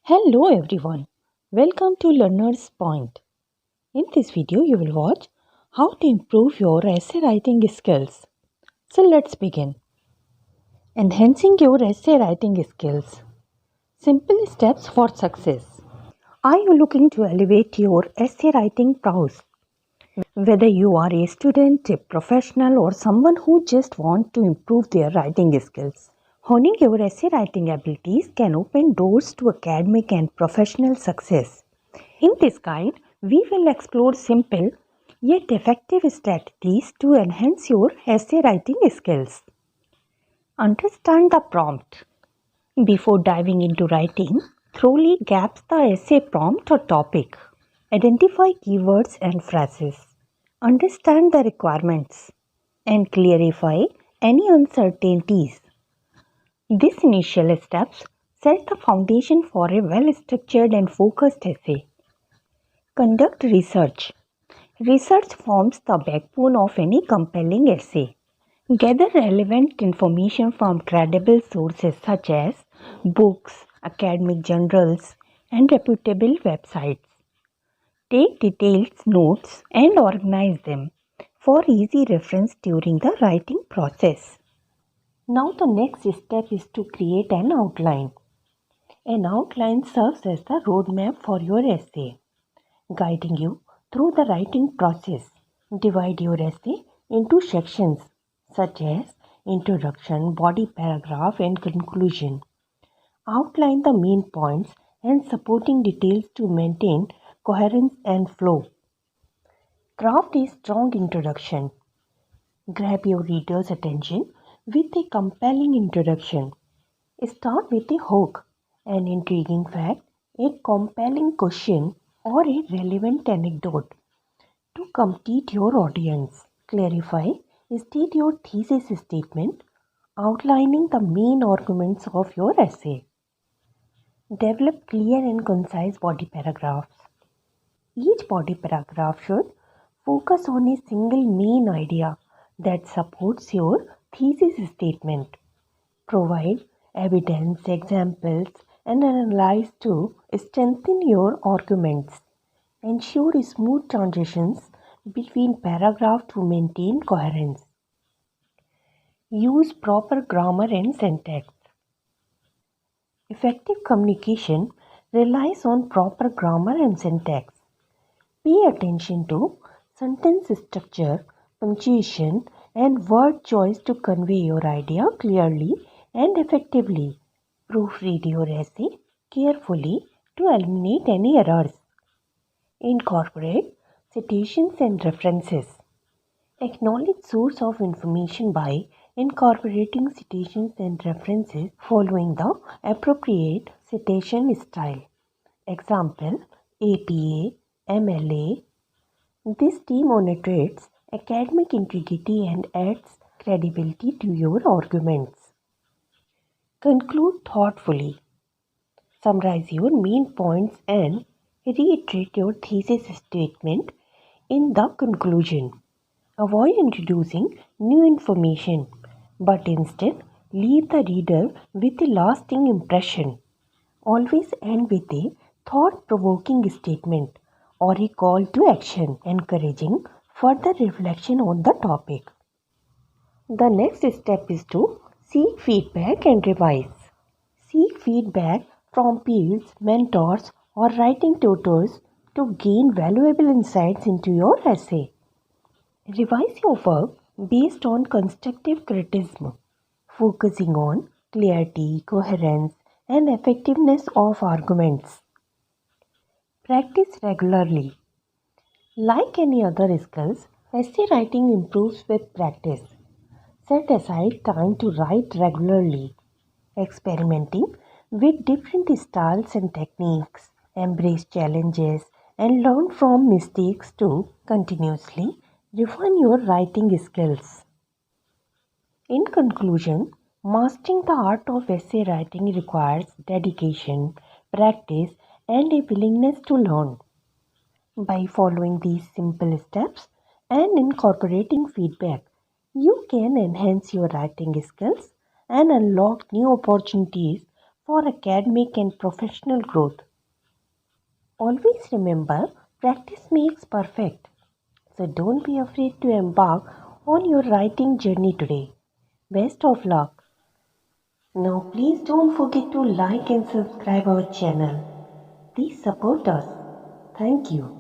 Hello everyone, welcome to Learner's Point. In this video you will watch how to improve your essay writing skills. So let's begin. Enhancing your essay writing skills. Simple steps for success. Are you looking to elevate your essay writing prowess? Whether you are a student, a professional or someone who just wants to improve their writing skills. Honing your essay writing abilities can open doors to academic and professional success. In this guide, we will explore simple yet effective strategies to enhance your essay writing skills. Understand the prompt. Before diving into writing, thoroughly grasp the essay prompt or topic. Identify keywords and phrases. Understand the requirements and clarify any uncertainties. These initial steps set the foundation for a well-structured and focused essay. Conduct research. Research forms the backbone of any compelling essay. Gather relevant information from credible sources such as books, academic journals, and reputable websites. Take detailed notes and organize them for easy reference during the writing process. Now the next step is to create an outline. An outline serves as the roadmap for your essay, guiding you through the writing process. Divide your essay into sections such as introduction, body paragraph, and conclusion. Outline the main points and supporting details to maintain coherence and flow. Craft a strong introduction. Grab your reader's attention with a compelling introduction. Start with a hook, an intriguing fact, a compelling question, or a relevant anecdote to complete your audience. Clarify, state your thesis statement, outlining the main arguments of your essay. Develop clear and concise body paragraphs. Each body paragraph should focus on a single main idea that supports your thesis statement. Provide evidence, examples, and analyze to strengthen your arguments. Ensure smooth transitions between paragraphs to maintain coherence. Use proper grammar and syntax. Effective communication relies on proper grammar and syntax. Pay attention to sentence structure, punctuation, and word choice to convey your idea clearly and effectively. Proofread your essay carefully to eliminate any errors. Incorporate citations and references. Acknowledge source of information by incorporating citations and references following the appropriate citation style. Example: APA, MLA. This demonstrates academic integrity and adds credibility to your arguments. Conclude thoughtfully. Summarize your main points and reiterate your thesis statement in the conclusion. Avoid introducing new information, but instead leave the reader with a lasting impression. Always end with a thought-provoking statement or a call to action, encouraging further reflection on the topic. The next step is to seek feedback and revise. Seek feedback from peers, mentors, or writing tutors to gain valuable insights into your essay. Revise your work based on constructive criticism, focusing on clarity, coherence, and effectiveness of arguments. Practice regularly. Like any other skills, essay writing improves with practice. Set aside time to write regularly, experimenting with different styles and techniques. Embrace challenges and learn from mistakes to continuously refine your writing skills. In conclusion, mastering the art of essay writing requires dedication, practice, and a willingness to learn. By following these simple steps and incorporating feedback, you can enhance your writing skills and unlock new opportunities for academic and professional growth. Always remember, practice makes perfect. So don't be afraid to embark on your writing journey today. Best of luck. Now please don't forget to like and subscribe our channel. Please support us. Thank you.